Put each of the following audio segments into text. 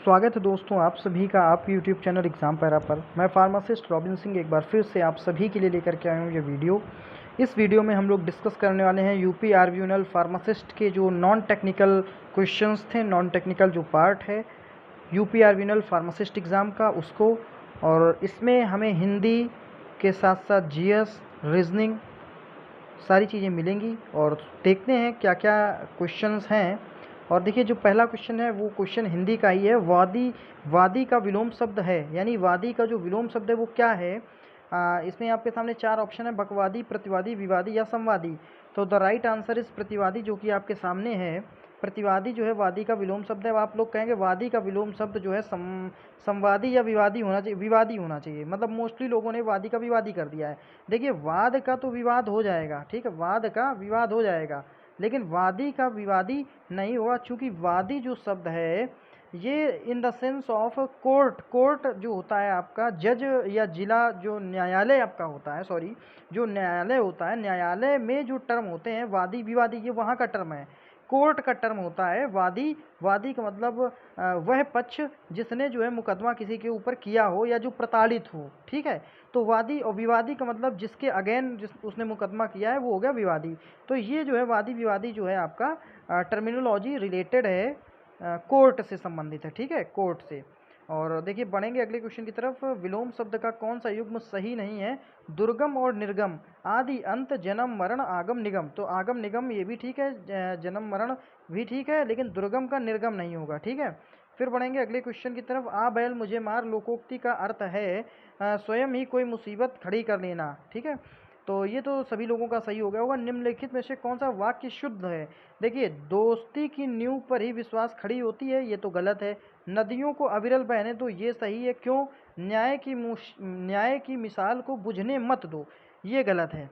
स्वागत है दोस्तों आप सभी का आपके यूट्यूब चैनल एग्ज़ाम पैरा पर। मैं फार्मासिस्ट रॉबिन सिंह एक बार फिर से आप सभी के लिए लेकर के आया हूँ ये वीडियो। इस वीडियो में हम लोग डिस्कस करने वाले हैं यूपी आरबीयूनल फार्मासिस्ट के जो नॉन टेक्निकल क्वेश्चंस थे, नॉन टेक्निकल जो पार्ट है यूपी आरबीयूनल फार्मासिस्ट एग्ज़ाम का उसको। और इसमें हमें हिंदी के साथ साथ जीएस, रीजनिंग सारी चीज़ें मिलेंगी और देखते हैं क्या क्या क्वेश्चंस हैं। और देखिए जो पहला क्वेश्चन है वो क्वेश्चन हिंदी का ही है। वादी का विलोम शब्द है, यानी वादी का जो विलोम शब्द है वो क्या है। इसमें आपके सामने 4 ऑप्शन है, बकवादी, प्रतिवादी, विवादी या संवादी। तो द राइट आंसर इज प्रतिवादी, जो कि आपके सामने है। प्रतिवादी जो है वादी का विलोम शब्द है। अब आप लोग कहेंगे वादी का विलोम शब्द जो है संवादी या विवादी होना चाहिए। विवादी होना चाहिए, मतलब मोस्टली लोगों ने वादी का विवादी कर दिया है। देखिए वाद का तो विवाद हो जाएगा, ठीक है, वाद का विवाद हो जाएगा, लेकिन वादी का विवादी नहीं होगा। चूंकि वादी जो शब्द है ये in the sense of court जो होता है आपका जज या जिला जो न्यायालय आपका होता है, सॉरी, जो न्यायालय होता है, न्यायालय में जो टर्म होते हैं वादी विवादी, ये वहाँ का टर्म है, कोर्ट का टर्म होता है वादी। वादी का मतलब वह पक्ष जिसने जो है मुकदमा किसी के ऊपर किया हो या जो प्रताड़ित हो, ठीक है। तो वादी और विवादी का मतलब जिसके अगेन जिस उसने मुकदमा किया है वो हो गया विवादी। तो ये जो है वादी विवादी जो है आपका टर्मिनोलॉजी रिलेटेड है, कोर्ट से संबंधित है, ठीक है, कोर्ट से। और देखिए बढ़ेंगे अगले क्वेश्चन की तरफ। विलोम शब्द का कौन सा युग्म सही नहीं है। दुर्गम और निर्गम, आदि अंत, जन्म मरण, आगम निगम। तो आगम निगम ये भी ठीक है, जन्म मरण भी ठीक है, लेकिन दुर्गम का निर्गम नहीं होगा, ठीक है। फिर बढ़ेंगे अगले क्वेश्चन की तरफ। आ बैल मुझे मार लोकोक्ति का अर्थ है स्वयं ही कोई मुसीबत खड़ी कर लेना, ठीक है। तो ये तो सभी लोगों का सही हो गया होगा। निम्नलिखित में से कौन सा वाक्य शुद्ध है। देखिए दोस्ती की नींव पर ही विश्वास खड़ी होती है, ये तो गलत है। नदियों को अविरल बहने दो, ये सही है। क्यों। न्याय की मिसाल को बुझने मत दो, ये गलत है,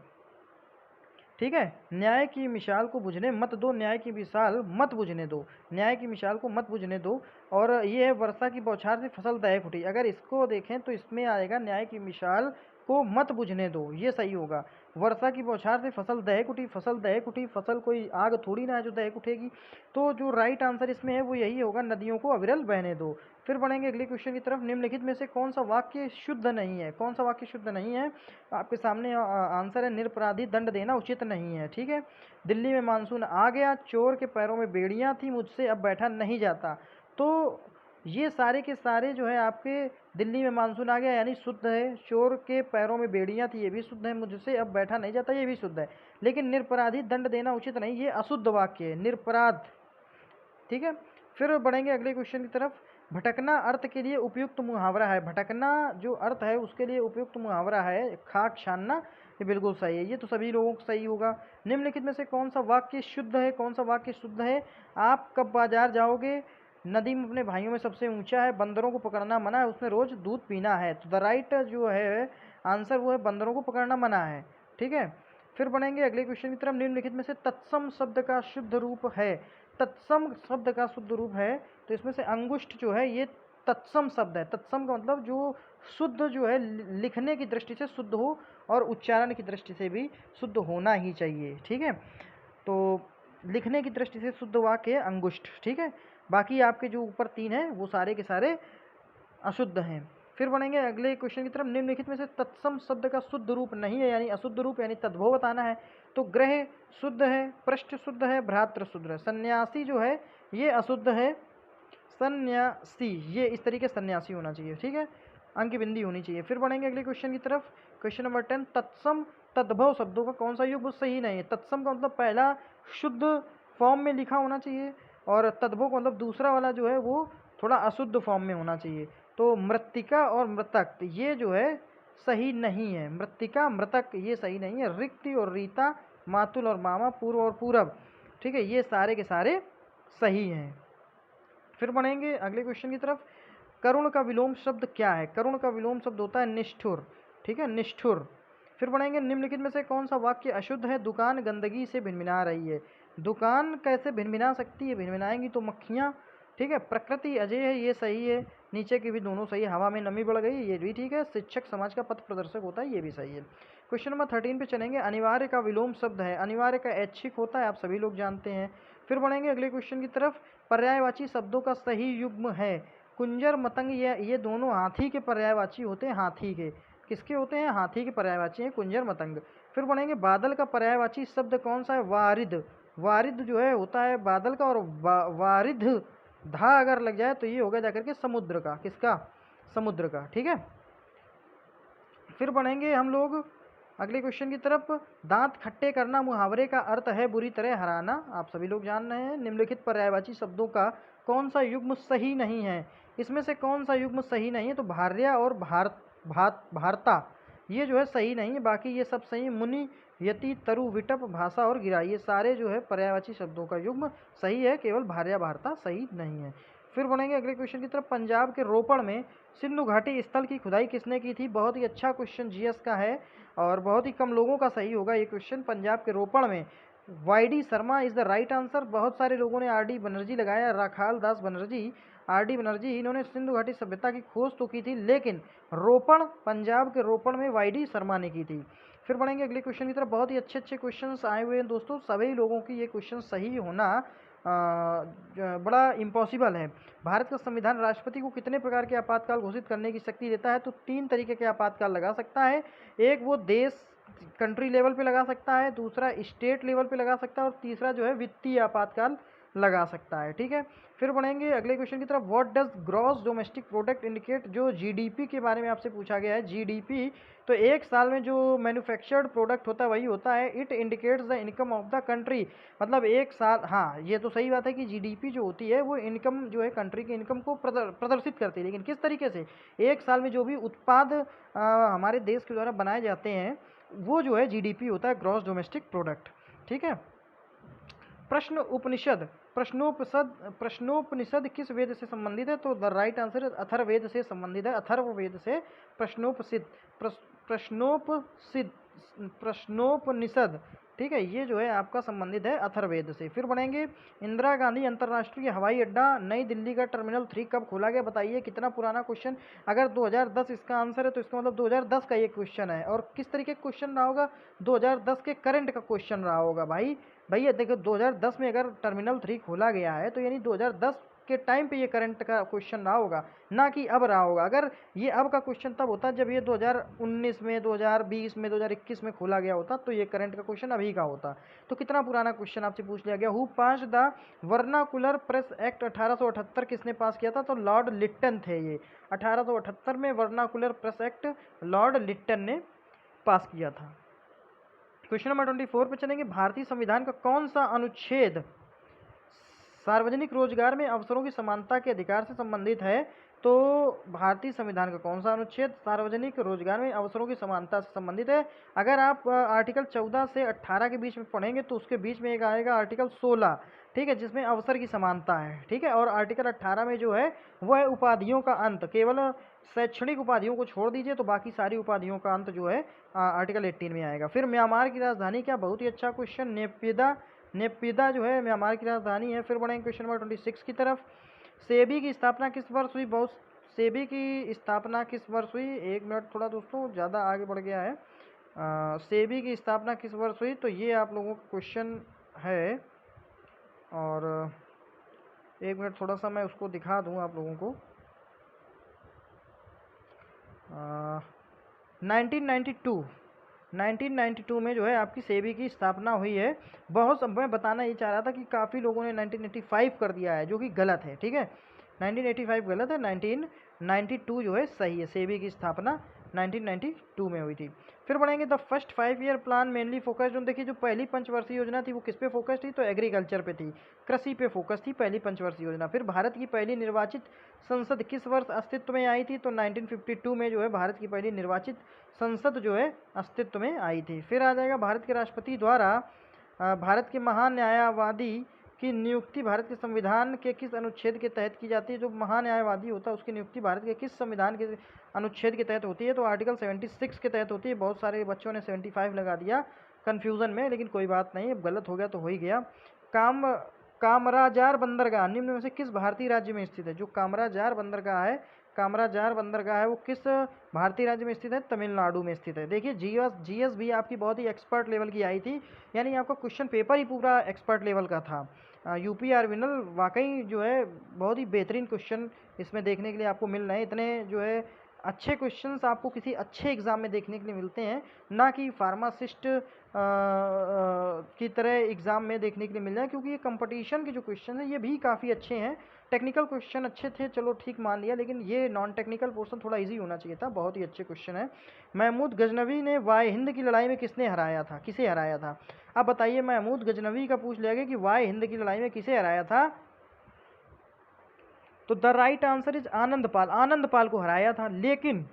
ठीक है। न्याय की मिसाल को बुझने मत दो, न्याय की मिसाल मत बुझने दो, न्याय की मिसाल को मत बुझने दो। और ये है वर्षा की बौछार से फसल दहक उठी। अगर इसको देखें तो इसमें आएगा न्याय की मिसाल को मत बुझने दो, ये सही होगा। वर्षा की बौछार से फसल दहक उठी, फसल दहक उठी, फसल कोई आग थोड़ी ना है जो दहक उठेगी। तो जो राइट आंसर इसमें है वो यही होगा, नदियों को अविरल बहने दो। फिर बढ़ेंगे अगले क्वेश्चन की तरफ। निम्नलिखित में से कौन सा वाक्य शुद्ध नहीं है। कौन सा वाक्य शुद्ध नहीं है, आपके सामने आंसर है निरपराधी दंड देना उचित नहीं है, ठीक है। दिल्ली में मानसून आ गया, चोर के पैरों में बेड़ियां थी, मुझसे अब बैठा नहीं जाता। तो ये सारे के सारे जो है आपके दिल्ली में मानसून आ गया यानी शुद्ध है, चोर के पैरों में बेड़ियां थी ये भी शुद्ध है, मुझसे अब बैठा नहीं जाता ये भी शुद्ध है। लेकिन निरपराधी दंड देना उचित नहीं, ये अशुद्ध वाक्य है, निरपराध, ठीक है। फिर बढ़ेंगे अगले क्वेश्चन की तरफ। भटकना अर्थ के लिए उपयुक्त मुहावरा है। भटकना जो अर्थ है उसके लिए उपयुक्त मुहावरा है खाक छानना, ये बिल्कुल सही है, ये तो सभी लोगों को सही होगा। निम्नलिखित में से कौन सा वाक्य शुद्ध है। कौन सा वाक्य शुद्ध है। आप कब बाजार जाओगे। नदीम अपने भाइयों में सबसे ऊंचा है, बंदरों को पकड़ना मना है, उसने रोज दूध पीना है। तो द राइट जो है आंसर वो है बंदरों को पकड़ना मना है, ठीक है। फिर बढ़ेंगे अगले क्वेश्चन की तरफ। निम्नलिखित में से तत्सम शब्द का शुद्ध रूप है। तत्सम शब्द का शुद्ध रूप है, तो इसमें से अंगुष्ठ जो है ये तत्सम शब्द है। तत्सम का मतलब जो शुद्ध जो है लिखने की दृष्टि से शुद्ध हो और उच्चारण की दृष्टि से भी शुद्ध होना ही चाहिए, ठीक है। तो लिखने की दृष्टि से शुद्ध वाक्य है अंगुष्ठ, ठीक है। बाकी आपके जो ऊपर 3 है वो सारे के सारे अशुद्ध हैं। फिर बढ़ेंगे अगले क्वेश्चन की तरफ। निम्नलिखित में से तत्सम शब्द का शुद्ध रूप नहीं है, यानी अशुद्ध रूप यानी तद्भव बताना है। तो ग्रह शुद्ध है, पृष्ठ शुद्ध है, भ्रातृ शुद्ध है। सन्यासी जो है ये अशुद्ध है, सन्यासी ये इस तरीके सन्यासी होना चाहिए, ठीक है, अंक की बिंदी होनी चाहिए। फिर बढ़ेंगे अगले क्वेश्चन की तरफ। Question number 10। तत्सम तद्भव शब्दों का कौन सा युग्म सही नहीं है। तत्सम का मतलब पहला शुद्ध फॉर्म में लिखा होना चाहिए, और तद्भव का मतलब दूसरा वाला जो है वो थोड़ा अशुद्ध फॉर्म में होना चाहिए। तो मृत्तिका और मृतक ये जो है सही नहीं है। मृत्तिका मृतक ये सही नहीं है। रिक्ति और रीता, मातुल और मामा, पूर्व और पूरब, ठीक है, ये सारे के सारे सही हैं। फिर बढ़ेंगे अगले क्वेश्चन की तरफ। करुण का विलोम शब्द क्या है। करुण का विलोम शब्द होता है निष्ठुर, ठीक है, निष्ठुर। फिर बढ़ेंगे निम्नलिखित में से कौन सा वाक्य अशुद्ध है। दुकान गंदगी से भिनभिना रही है। दुकान कैसे भिनभिना सकती है, भिनभिनाएंगी तो मक्खियाँ, ठीक है। प्रकृति अजय है, ये सही है। नीचे के भी दोनों सही है। हवा में नमी बढ़ गई, ये भी ठीक है। शिक्षक समाज का पथ प्रदर्शक होता है, ये भी सही है। क्वेश्चन नंबर 13 पे चलेंगे। अनिवार्य का विलोम शब्द है। अनिवार्य का ऐच्छिक होता है, आप सभी लोग जानते हैं। फिर बढ़ेंगे अगले क्वेश्चन की तरफ। पर्यायवाची शब्दों का सही युग्म है। कुंजर मतंग ये दोनों हाथी के पर्यायवाची होते हैं। हाथी के किसके होते हैं? हाथी के पर्यायवाची हैं कुंजर मतंग। फिर पढ़ेंगे बादल का पर्यायवाची शब्द कौन सा है? वारिद। वारिद जो है होता है बादल का, और वारिद धा अगर लग जाए तो ये होगा जाकर के समुद्र का। किसका? समुद्र का। ठीक है। फिर बढ़ेंगे हम लोग अगले क्वेश्चन की तरफ। दांत खट्टे करना मुहावरे का अर्थ है बुरी तरह हराना। आप सभी लोग जान रहे हैं। निम्नलिखित पर्यायवाची शब्दों का कौन सा युग्म सही नहीं है? इसमें से कौन सा युग्म सही नहीं है? तो भार्या और भारता ये जो है सही नहीं है, बाकी ये सब सही है। मुनि, यति, तरु, विटप, भाषा और गिरा ये सारे जो है पर्यायवाची शब्दों का युग्म सही है, केवल भार्या भारता सही नहीं है। फिर बढ़ेंगे अगले क्वेश्चन की तरफ। पंजाब के रोपड़ में सिंधु घाटी स्थल की खुदाई किसने की थी? बहुत ही अच्छा क्वेश्चन जीएस का है और बहुत ही कम लोगों का सही होगा ये क्वेश्चन। पंजाब के रोपड़ में YD. Sharma is the right answer. बहुत सारे लोगों ने आर.डी. बनर्जी लगाया, राखाल दास बनर्जी, आर.डी. बनर्जी, इन्होंने सिंधु घाटी सभ्यता की खोज तो की थी, लेकिन रोपण, पंजाब के रोपण में वाई.डी. शर्मा ने की थी। फिर बढ़ेंगे अगले क्वेश्चन की तरफ। बहुत ही अच्छे अच्छे क्वेश्चंस आए हुए हैं दोस्तों। सभी लोगों की ये क्वेश्चन सही होना बड़ा इम्पॉसिबल है। भारत का संविधान राष्ट्रपति को कितने प्रकार के आपातकाल घोषित करने की शक्ति देता है? तो 3 तरीके के आपातकाल लगा सकता है। एक वो देश कंट्री लेवल पे लगा सकता है, दूसरा स्टेट लेवल पे लगा सकता है, और तीसरा जो है वित्तीय आपातकाल लगा सकता है। ठीक है। फिर बढ़ेंगे अगले क्वेश्चन की तरफ। What does gross domestic product indicate? जो जीडीपी के बारे में आपसे पूछा गया है। जीडीपी तो एक साल में जो मैन्युफैक्चर्ड प्रोडक्ट होता है वही होता है। It indicates the income of the country, मतलब एक साल, हाँ ये तो सही बात है कि जीडीपी जो होती है वो इनकम जो है कंट्री की इनकम को प्रदर्शित करती है, लेकिन किस तरीके से? एक साल में जो भी उत्पाद हमारे देश के द्वारा बनाए जाते हैं वो जो है जीडीपी होता है, ग्रॉस डोमेस्टिक प्रोडक्ट। ठीक है। प्रश्न उपनिषद, प्रश्नोपनिषद किस वेद से संबंधित है? तो द राइट आंसर अथर्ववेद से संबंधित है। अथर्ववेद से प्रश्नोपनिषद, ठीक है, ये जो है आपका संबंधित है अथर्ववेद से। फिर बढ़ेंगे। इंदिरा गांधी अंतर्राष्ट्रीय हवाई अड्डा नई दिल्ली का टर्मिनल 3 कब खोला गया? बताइए। कितना पुराना क्वेश्चन? अगर 2010 इसका आंसर है तो इसका मतलब 2010 का ये क्वेश्चन है। और किस तरीके का क्वेश्चन रहा होगा? 2010 के करंट का क्वेश्चन रहा होगा भाई। भैया देखो 2010 में अगर टर्मिनल 3 खोला गया है तो यानी 2010 के टाइम पे ये करंट का क्वेश्चन रहा होगा, ना कि अब रहा होगा। अगर ये अब का क्वेश्चन तब होता जब ये 2019 में, 2020 में, 2021 में खोला गया होता, तो ये करंट का क्वेश्चन अभी का होता। तो कितना पुराना क्वेश्चन आपसे पूछ लिया गया। Who pass the vernacular press act 1878 किसने पास किया था? तो लॉर्ड लिट्टन थे ये। 1878 में vernacular press act Lord Lytton ने पास किया था। क्वेश्चन नंबर 24 पे चलेंगे। भारतीय संविधान का कौन सा अनुच्छेद सार्वजनिक रोजगार में अवसरों की समानता के अधिकार से संबंधित है? तो भारतीय संविधान का कौन सा अनुच्छेद सार्वजनिक रोजगार में अवसरों की समानता से संबंधित है? अगर आप आर्टिकल 14 से 18 के बीच में पढ़ेंगे तो उसके बीच में एक आएगा आर्टिकल 16, ठीक है, जिसमें अवसर की समानता है। ठीक है। और आर्टिकल 18 में जो है वह है उपाधियों का अंत। केवल शैक्षणिक उपाधियों को छोड़ दीजिए तो बाकी सारी उपाधियों का अंत जो है आर्टिकल 18 में आएगा। फिर म्यांमार की राजधानी क्या? बहुत ही अच्छा क्वेश्चन। नेपिदा जो है म्यांमार की राजधानी है। फिर बढ़ेंगे क्वेश्चन नंबर 26 की तरफ। सेबी की स्थापना किस वर्ष हुई? बहुत सेबी की स्थापना किस वर्ष हुई? एक मिनट, थोड़ा दोस्तों ज़्यादा आगे बढ़ गया है। सेबी की स्थापना किस वर्ष हुई? तो ये आप लोगों का क्वेश्चन है, और एक मिनट थोड़ा सा मैं उसको दिखा दूँ आप लोगों को। 1992 में जो है आपकी सेबी की स्थापना हुई है। बहुत मैं बताना ये चाह रहा था कि काफ़ी लोगों ने 1985 कर दिया है, जो कि गलत है। ठीक है। 1985 गलत है, 1992 जो है सही है। सेबी की स्थापना 1992 में हुई थी। फिर बढ़ेंगे। The first 5 year plan mainly focused on, देखिए जो पहली पंचवर्षीय योजना थी वो किस पे फोकस थी? तो एग्रीकल्चर पे थी, कृषि पे फोकस थी पहली पंचवर्षीय योजना। फिर भारत की पहली निर्वाचित संसद किस वर्ष अस्तित्व में आई थी? तो 1952 में जो है भारत की पहली निर्वाचित संसद जो है अस्तित्व में आई थी। फिर आ जाएगा भारत के राष्ट्रपति द्वारा भारत के महान्यायवादी की नियुक्ति भारत के संविधान के किस अनुच्छेद के तहत की जाती है? जो महान्यायवादी होता है उसकी नियुक्ति भारत के किस संविधान के अनुच्छेद के तहत होती है? तो आर्टिकल 76 के तहत होती है। बहुत सारे बच्चों ने 75 लगा दिया कन्फ्यूज़न में, लेकिन कोई बात नहीं, अब गलत हो गया तो हो ही गया। कामराजार बंदरगाह निम्न में से किस भारतीय राज्य में स्थित है? जो कामराजार बंदरगाह है वो किस भारतीय राज्य में स्थित है? तमिलनाडु में स्थित है। देखिए जीएस भी आपकी बहुत ही एक्सपर्ट लेवल की आई थी, यानी आपका क्वेश्चन पेपर ही पूरा एक्सपर्ट लेवल का था। यूपीआरवीएनएल वाकई जो है बहुत ही बेहतरीन क्वेश्चन इसमें देखने के लिए आपको मिल रहे हैं। इतने जो है अच्छे क्वेश्चंस आपको किसी अच्छे एग्ज़ाम में देखने के लिए मिलते हैं, ना कि फार्मासिस्ट की तरह एग्ज़ाम में देखने के लिए मिल जाए, क्योंकि ये कंपटीशन के जो क्वेश्चन हैं ये भी काफ़ी अच्छे हैं। टेक्निकल क्वेश्चन अच्छे थे, चलो ठीक मान लिया, लेकिन ये नॉन टेक्निकल पोर्शन थोड़ा इजी होना चाहिए था। बहुत ही अच्छे क्वेश्चन है। महमूद गजनवी ने वाय हिंद की लड़ाई में किसे हराया था? अब बताइए, महमूद गजनवी का पूछ लिया गया कि वाय हिंद की लड़ाई में किसे हराया था, तो द राइट आंसर इज आनंद पाल को हराया था। लेकिन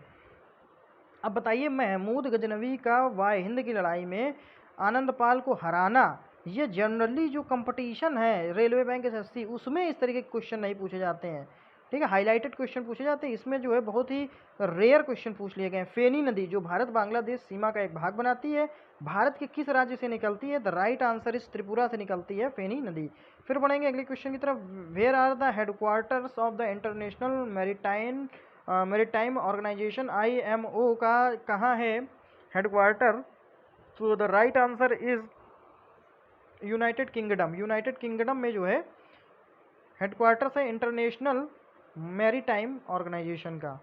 अब बताइए, महमूद गजनवी का वाय हिंद की लड़ाई में आनंद पाल को हराना, ये जनरली जो कंपटीशन है रेलवे बैंक एसएससी उसमें इस तरीके के क्वेश्चन नहीं पूछे जाते हैं, ठीक है। हाईलाइटेड क्वेश्चन पूछे जाते हैं, इसमें जो है बहुत ही रेयर क्वेश्चन पूछ लिए गए हैं। फेनी नदी जो भारत बांग्लादेश सीमा का एक भाग बनाती है, भारत के किस राज्य से निकलती है? द राइट आंसर इस त्रिपुरा से निकलती है फेनी नदी। फिर बढ़ेंगे अगले क्वेश्चन की तरफ। Where are the headquarters of the International Maritime Organization IMO का कहाँ है हेडक्वार्टर? तो the right answer is United Kingdom में जो है हेडक्वार्टर्स है इंटरनेशनल मैरीटाइम ऑर्गेनाइजेशन का।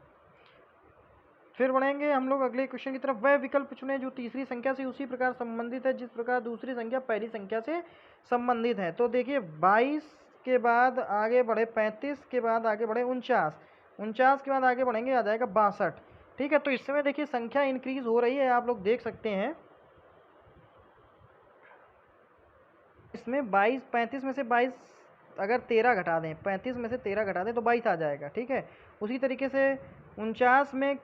फिर बढ़ेंगे हम लोग अगले क्वेश्चन की तरफ। वह विकल्प चुने जो तीसरी संख्या से उसी प्रकार संबंधित है जिस प्रकार दूसरी संख्या पहली संख्या से संबंधित है। तो देखिए 22 के बाद आगे बढ़े 35 के बाद आगे बढ़े 49 के बाद आगे बढ़ेंगे, आ जाएगा 62, ठीक है। तो इस समय देखिए संख्या इंक्रीज हो रही है, आप लोग देख सकते हैं। इसमें 35 में से 22 अगर 13 घटा दें, 35 में से 13 घटा दें तो 22 आ जाएगा, ठीक है। उसी तरीके से 49 में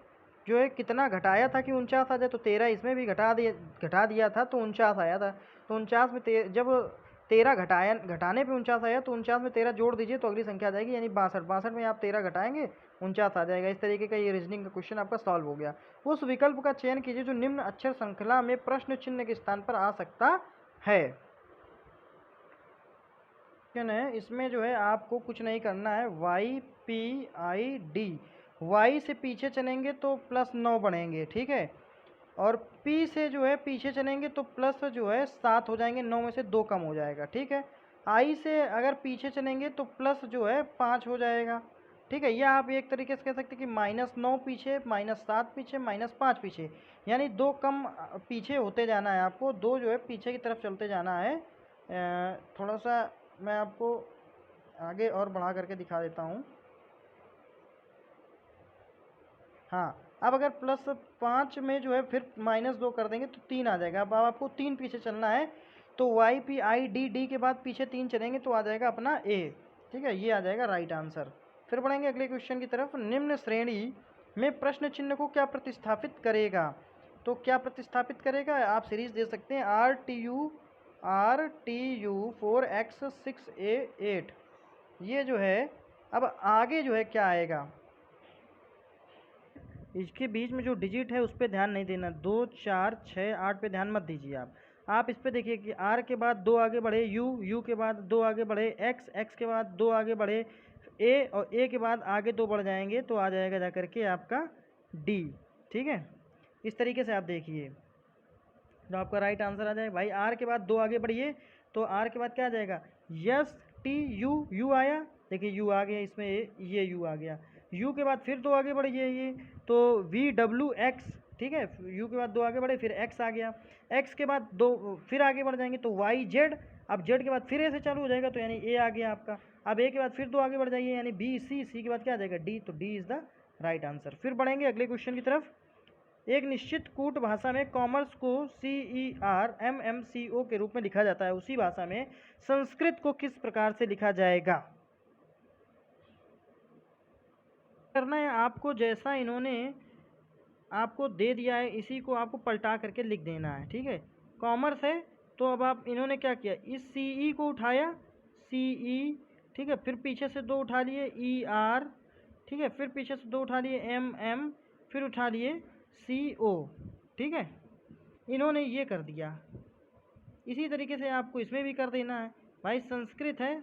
जो है कितना घटाया था कि 49 आ जाए, तो 13 इसमें भी घटा दिया था तो 49 आया था। तो 49 में जब 13 घटाने पे 49 आया, तो 49 में 13 जोड़ दीजिए तो अगली संख्या आ जाएगी, यानी 62 में आप 13 घटाएंगे 49 आ जाएगा। इस तरीके का ये रीजनिंग का क्वेश्चन आपका सॉल्व हो गया। उस विकल्प का चयन कीजिए जो निम्न अक्षर श्रृंखला में प्रश्न चिन्ह के स्थान पर आ सकता है। है इसमें जो है आपको कुछ नहीं करना है, YPID, Y से पीछे चलेंगे तो +9 बढ़ेंगे, ठीक है। और P से जो है पीछे चलेंगे तो प्लस जो है 7 हो जाएंगे, 9 में से 2 कम हो जाएगा, ठीक है। I से अगर पीछे चलेंगे तो प्लस जो है 5 हो जाएगा, ठीक है। या आप एक तरीके से कह सकते हैं कि -9 पीछे, -7 पीछे, -5 पीछे, यानी 2 कम पीछे होते जाना है आपको, 2 जो है पीछे की तरफ चलते जाना है। थोड़ा सा मैं आपको आगे और बढ़ा करके दिखा देता हूँ। हाँ, अब अगर +5 में जो है फिर -2 कर देंगे तो 3 आ जाएगा। अब आपको 3 पीछे चलना है, तो YPID के बाद पीछे 3 चलेंगे तो आ जाएगा अपना A, ठीक है। ये आ जाएगा राइट आंसर। फिर बढ़ेंगे अगले क्वेश्चन की तरफ। निम्न श्रेणी में प्रश्न चिन्ह को क्या प्रतिस्थापित करेगा? तो क्या प्रतिस्थापित करेगा, आप सीरीज दे सकते हैं RTU 4x6A8। ये जो है अब आगे जो है क्या आएगा, इसके बीच में जो डिजिट है उस पर ध्यान नहीं देना, 2 4 6 8 पे ध्यान मत दीजिए आप इस पे देखिए कि R के बाद 2 आगे बढ़े U के बाद 2 आगे बढ़े X के बाद 2 आगे बढ़े A, और A के बाद आगे 2 बढ़ जाएंगे तो आ जाएगा जा करके आपका D, ठीक है। इस तरीके से आप देखिए तो आपका राइट आंसर आ जाएगा। भाई R के बाद 2 आगे बढ़िए तो R के बाद क्या आ जाएगा, STU आया, देखिए U आ गया, इसमें ये U आ गया। U के बाद फिर 2 आगे बढ़िए ये तो VWX, ठीक है। U के बाद 2 आगे बढ़े फिर X आ गया, X के बाद 2 फिर आगे बढ़ जाएंगे तो YZ, अब Z के बाद फिर A से चालू हो जाएगा तो यानी A आ गया आपका। अब A के बाद फिर 2 आगे बढ़ जाइए यानी BC, C के बाद क्या आ जाएगा D, तो D is the right answer. फिर बढ़ेंगे अगले क्वेश्चन की तरफ। एक निश्चित कूट भाषा में कॉमर्स को CERMMCO के रूप में लिखा जाता है, उसी भाषा में संस्कृत को किस प्रकार से लिखा जाएगा? करना है आपको, जैसा इन्होंने आपको दे दिया है इसी को आपको पलटा करके लिख देना है, ठीक है। कॉमर्स है तो अब आप इन्होंने क्या किया, इस CE को उठाया CE, ठीक है, फिर पीछे से 2 उठा लिए ER, ठीक है, फिर पीछे से 2 उठा लिए MM, फिर उठा लिए CO, ठीक है। इन्होंने ये कर दिया, इसी तरीके से आपको इसमें भी कर देना है। भाई संस्कृत है,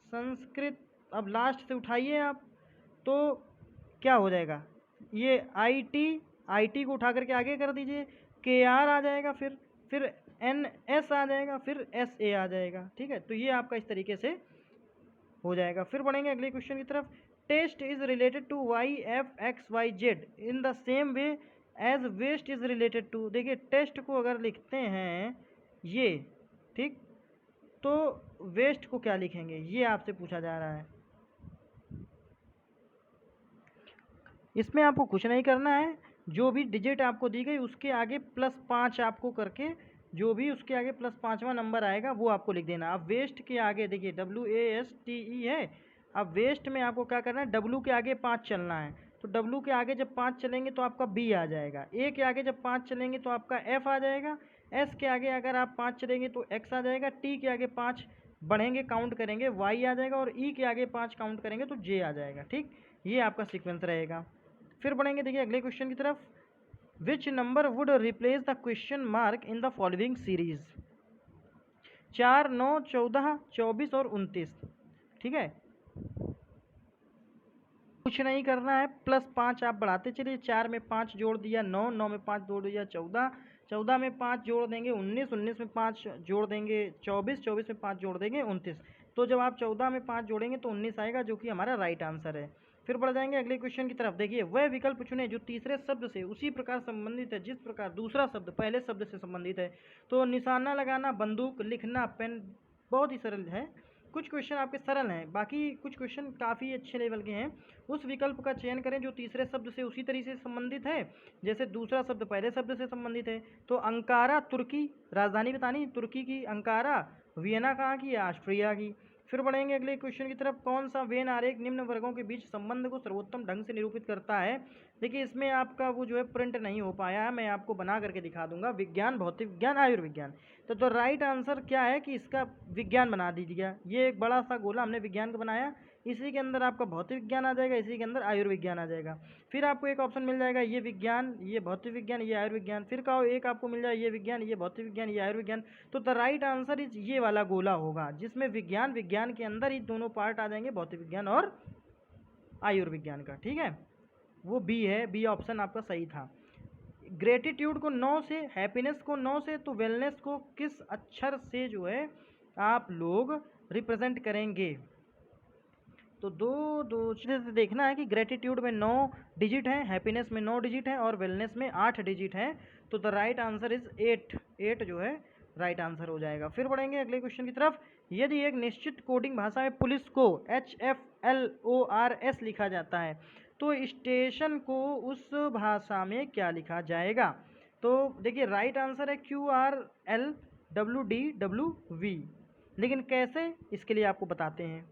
संस्कृत अब लास्ट से उठाइए आप तो क्या हो जाएगा, ये IT को उठा करके आगे कर दीजिए, KR आ जाएगा, फिर NS आ जाएगा, फिर SA आ जाएगा। ठीक है, तो ये आपका इस तरीके से हो जाएगा। फिर बढ़ेंगे अगले क्वेश्चन की तरफ। Test is related to YFXYZ in the same way as west is related to. देखिए टेस्ट को अगर लिखते हैं ये, ठीक, तो वेस्ट को क्या लिखेंगे, ये आपसे पूछा जा रहा है। इसमें आपको कुछ नहीं करना है, जो भी डिजिट आपको दी गई उसके आगे +5 आपको करके, जो भी उसके आगे +5वां नंबर आएगा वो आपको लिख देना। अब वेस्ट के आगे देखिए WASTE है, अब वेस्ट में आपको क्या करना है, W के आगे 5 चलना है। तो W के आगे जब 5 चलेंगे तो आपका B आ जाएगा, A के आगे जब 5 चलेंगे तो आपका F आ जाएगा, S के आगे अगर आप 5 चलेंगे तो X आ जाएगा, T के आगे 5 बढ़ेंगे काउंट करेंगे Y आ जाएगा, और E के आगे 5 काउंट करेंगे तो J आ जाएगा। ठीक, ये आपका सीक्वेंस रहेगा। फिर बढ़ेंगे देखिए अगले क्वेश्चन की तरफ। Which number would replace the question mark in the following series? 4, 9, 14, 24 और 29। ठीक है, कुछ नहीं करना है, +5 आप बढ़ाते चलिए। 4 में 5 जोड़ दिया 9, 9 में 5 जोड़ दिया 14, 14 में 5 जोड़ देंगे 19, 19 में 5 जोड़ देंगे 24, 24 में 5 जोड़ देंगे 29। तो जब आप 14 में 5 जोड़ेंगे तो 19 आएगा, जो कि हमारा राइट आंसर है। फिर बढ़ जाएंगे अगले क्वेश्चन की तरफ। देखिए वह विकल्प चुने जो तीसरे शब्द से उसी प्रकार संबंधित है जिस प्रकार दूसरा शब्द पहले शब्द से संबंधित है। तो निशाना लगाना, बंदूक, लिखना, पेन, बहुत ही सरल है। कुछ क्वेश्चन आपके सरल हैं, बाकी कुछ क्वेश्चन काफ़ी अच्छे लेवल के हैं। उस विकल्प का चयन करें जो तीसरे शब्द से उसी तरीके से संबंधित है जैसे दूसरा शब्द पहले शब्द से संबंधित है। तो अंकारा तुर्की, राजधानी बतानी तुर्की की अंकारा, वियना कहाँ की, ऑस्ट्रिया की। फिर बढ़ेंगे अगले क्वेश्चन की तरफ। कौन सा वेन आरेख निम्न वर्गों के बीच संबंध को सर्वोत्तम ढंग से निरूपित करता है? देखिए इसमें आपका वो जो है प्रिंट नहीं हो पाया है, मैं आपको बना करके दिखा दूंगा। विज्ञान, भौतिक विज्ञान, आयुर्विज्ञान। तो राइट आंसर क्या है कि इसका विज्ञान बना दीजिएगा। ये एक बड़ा सा गोला हमने विज्ञान का बनाया, इसी के अंदर आपका भौतिक विज्ञान आ जाएगा, इसी के अंदर आयुर्विज्ञान आ जाएगा। फिर आपको एक ऑप्शन मिल जाएगा ये विज्ञान, ये भौतिक विज्ञान, ये आयुर्विज्ञान। फिर का एक आपको मिल जाएगा ये विज्ञान, ये भौतिक विज्ञान, ये आयुर्विज्ञान। तो द राइट आंसर इज ये वाला गोला होगा, जिसमें विज्ञान, विज्ञान के अंदर ही दोनों पार्ट आ जाएंगे, भौतिक विज्ञान और आयुर्विज्ञान का। ठीक है, वो बी है, बी ऑप्शन आपका सही था। ग्रेटिट्यूड को 9 से, हैप्पीनेस को 9 से, तो वेलनेस को किस अक्षर से जो है आप लोग रिप्रेजेंट करेंगे? तो दो चीज़ें से देखना है कि ग्रेटिट्यूड में 9 डिजिट है, हैप्पीनेस में 9 डिजिट है और वेलनेस में 8 डिजिट है। तो द राइट आंसर इज 8 जो है राइट आंसर हो जाएगा। फिर बढ़ेंगे अगले क्वेश्चन की तरफ। यदि एक निश्चित कोडिंग भाषा में पुलिस को HFLORS लिखा जाता है तो स्टेशन को उस भाषा में क्या लिखा जाएगा? तो देखिए राइट आंसर है QRLWDWV। लेकिन कैसे, इसके लिए आपको बताते हैं।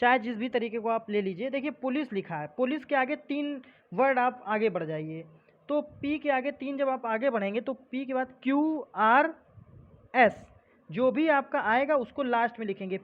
चाहे जिस भी तरीके को आप ले लीजिए। देखिए पुलिस लिखा है, पुलिस के आगे 3 वर्ड आप आगे बढ़ जाइए, तो P के आगे 3 जब आप आगे बढ़ेंगे तो P के बाद QRS जो भी आपका आएगा उसको लास्ट में लिखेंगे।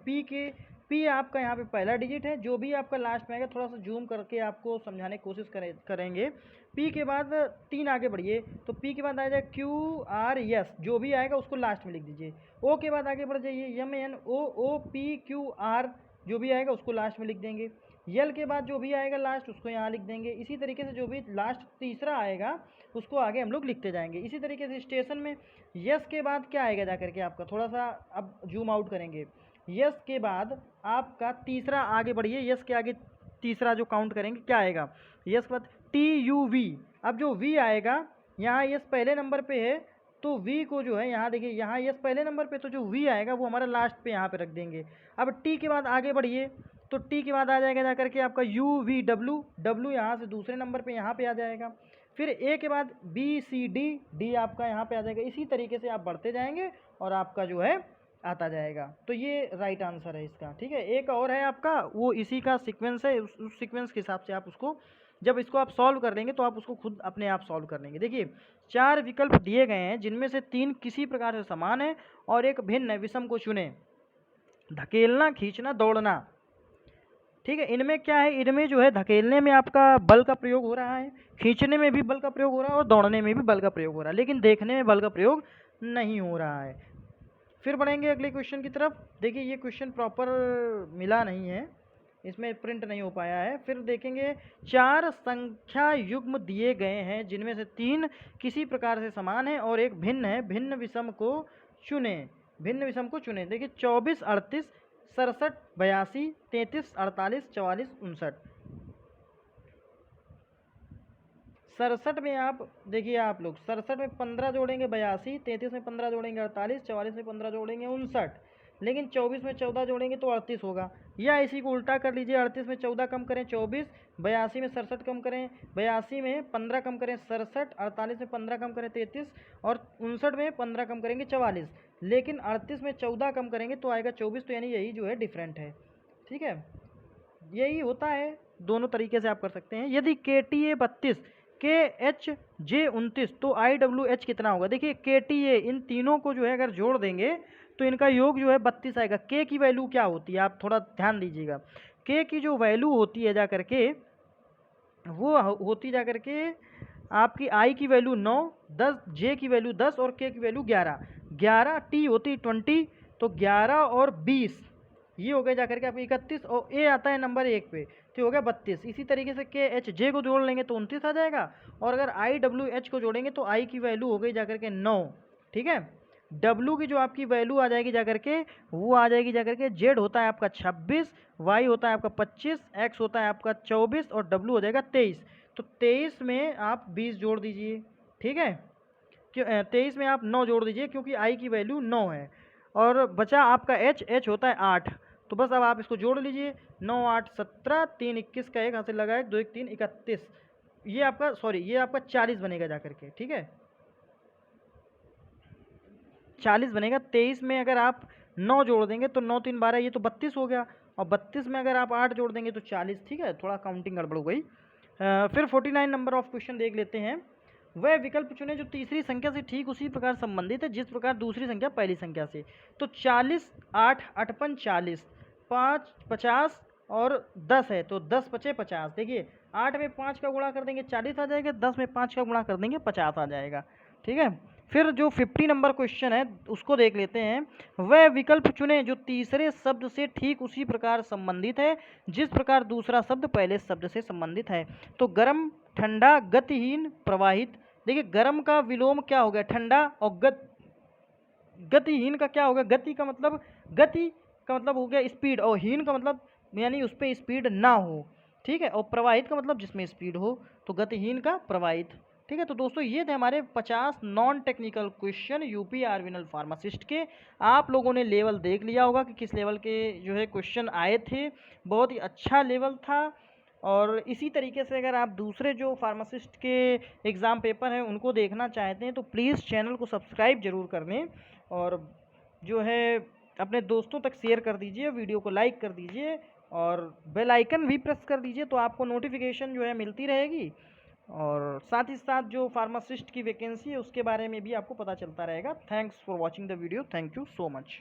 P आपका यहाँ पे पहला डिजिट है, जो भी आपका लास्ट में आएगा, थोड़ा सा जूम करके आपको समझाने की कोशिश करेंगे। P के बाद 3 आगे बढ़िए, तो P के बाद आ जाएगा QRS, जो भी आएगा उसको लास्ट में लिख दीजिए। O के बाद आगे बढ़ जाइए, MNOOPQR जो भी आएगा उसको लास्ट में लिख देंगे। यल के बाद जो भी आएगा लास्ट उसको यहाँ लिख देंगे। इसी तरीके से जो भी लास्ट तीसरा आएगा उसको आगे हम लोग लिखते जाएंगे। इसी तरीके से स्टेशन में यस के बाद क्या आएगा जा करके आपका, थोड़ा सा अब जूम आउट करेंगे। यस के बाद आपका तीसरा आगे बढ़िए, यस के आगे तीसरा जो काउंट करेंगे क्या आएगा, यस के बाद TUV। अब जो V आएगा यहाँ यस पहले नंबर पे है तो V को जो है यहाँ देखिए, यहाँ यस पहले नंबर पे, तो जो V आएगा वो हमारा लास्ट पे यहाँ पे रख देंगे। अब T के बाद आगे बढ़िए, तो T के बाद आ जाएगा जा करके आपका UVW, W यहाँ से दूसरे नंबर पे यहाँ पे आ जाएगा। फिर A के बाद BCD, D आपका यहाँ पे आ जाएगा। इसी तरीके से आप बढ़ते जाएंगे और आपका जो है आता जाएगा। तो ये राइट आंसर है इसका। ठीक है, एक और है आपका, वो इसी का सीक्वेंस है, उस सीक्वेंस के हिसाब से आप उसको, जब इसको आप सॉल्व कर लेंगे तो आप उसको खुद अपने आप सॉल्व कर लेंगे। देखिए 4 विकल्प दिए गए हैं जिनमें से 3 किसी प्रकार से समान है और एक भिन्न है, विषम को चुने। धकेलना, खींचना, दौड़ना। ठीक है, इनमें क्या है, इनमें जो है धकेलने में आपका बल का प्रयोग हो रहा है, खींचने में भी बल का प्रयोग हो रहा है और दौड़ने में भी बल का प्रयोग हो रहा है, लेकिन देखने में बल का प्रयोग नहीं हो रहा है। फिर बढ़ेंगे अगले क्वेश्चन की तरफ। देखिए ये क्वेश्चन प्रॉपर मिला नहीं है, इसमें प्रिंट नहीं हो पाया है। फिर देखेंगे 4 संख्या युग्म दिए गए हैं जिनमें से 3 किसी प्रकार से समान है और एक भिन्न है, भिन्न विषम को चुनें। भिन्न विषम को चुनें। देखिए 24 38 67 82 33 48 44 59। 67 में आप देखिए, आप लोग 67 में 15 जोड़ेंगे 82, 33 में 15 जोड़ेंगे 48, 44 में 15 जोड़ेंगे 59, लेकिन 24 में 14 जोड़ेंगे तो 38 होगा। या इसी को उल्टा कर लीजिए, 38 में 14 कम करें 24, 82 में 67 कम करें 82 में 15 कम करें 67, 48 में 15 कम करें 33 और 59 में 15 कम करेंगे 44। लेकिन 38 में 14 कम करेंगे तो आएगा 24, तो यानी यही जो है डिफरेंट है। ठीक है, यही होता है। दोनों तरीके से आप कर सकते हैं। यदि KTA 32 KHJ 29 तो IWH कितना होगा? देखिए KTA इन तीनों को जो है अगर जोड़ देंगे तो इनका योग जो है 32 आएगा। K की वैल्यू क्या होती है, आप थोड़ा ध्यान दीजिएगा। K की जो वैल्यू होती है जा करके वो होती जा करके आपकी I की वैल्यू 9, 10, J की वैल्यू 10 और K की वैल्यू 11। 11 T होती 20, तो 11 और 20 ये हो गए जाकर के आपके 31 और A आता है नंबर 1 पे तो हो गया 32। इसी तरीके से KHJ को जोड़ लेंगे तो 29 आ जाएगा और अगर IWH को जोड़ेंगे तो I की वैल्यू हो गई जाकर के 9। ठीक है, W की जो आपकी वैल्यू आ जाएगी जाकर के वो आ जाएगी जाकर के Z होता है आपका 26, Y होता है आपका 25, X होता है आपका 24 और W हो जाएगा 23। तो 23 में आप 20 जोड़ दीजिए। ठीक है, 23 में आप 9 जोड़ दीजिए क्योंकि I की वैल्यू 9 है और बचा आपका H होता है 8। तो बस अब आप इसको जोड़ लीजिए, 9 8 17, 3 21 का 1 हाथ से लगाए, 2 1 3 31। ये आपका ये आपका 40 बनेगा जाकर के। ठीक है, 40 बनेगा। 23 में अगर आप 9 जोड़ देंगे तो 9 3 12, ये तो 32 हो गया और 32 में अगर आप 8 जोड़ देंगे तो 40। ठीक है, थोड़ा काउंटिंग गड़बड़ हो गई। फिर 49 नंबर ऑफ क्वेश्चन देख लेते हैं। वह विकल्प चुने जो तीसरी संख्या से ठीक उसी प्रकार संबंधित है जिस प्रकार दूसरी संख्या पहली संख्या से। तो 40 8 8 40, 5 50 और 10 है तो 10 पचे 50। देखिए 8 में 5 का गुणा कर देंगे 40 आ जाएगा, 10 में 5 का गुणा कर देंगे 50 आ जाएगा। ठीक है, फिर जो 50 नंबर क्वेश्चन है उसको देख लेते हैं। वह विकल्प चुने जो तीसरे शब्द से ठीक उसी प्रकार संबंधित है जिस प्रकार दूसरा शब्द पहले शब्द से संबंधित है। तो गर्म, ठंडा, गतिहीन, प्रवाहित। देखिए गर्म का विलोम क्या हो गया? ठंडा। और गतिहीन का क्या होगा? गति का मतलब हो गया स्पीड और हीन का मतलब यानी उस पर स्पीड ना हो। ठीक है, और प्रवाहित का मतलब जिसमें स्पीड हो, तो गतिहीन का प्रवाहित। ठीक है, तो दोस्तों ये थे हमारे 50 नॉन टेक्निकल क्वेश्चन यूपी आर्विनल फार्मासिस्ट के। आप लोगों ने लेवल देख लिया होगा कि किस लेवल के जो है क्वेश्चन आए थे। बहुत ही अच्छा लेवल था। और इसी तरीके से अगर आप दूसरे जो फार्मासिस्ट के एग्ज़ाम पेपर हैं उनको देखना चाहते हैं तो प्लीज़ चैनल को सब्सक्राइब ज़रूर कर लें और जो है अपने दोस्तों तक शेयर कर दीजिए, वीडियो को लाइक कर दीजिए और बेल आइकन भी प्रेस कर दीजिए तो आपको नोटिफिकेशन जो है मिलती रहेगी। और साथ ही साथ जो फार्मासिस्ट की वैकेंसी है उसके बारे में भी आपको पता चलता रहेगा। Thanks for watching the video. Thank you so much.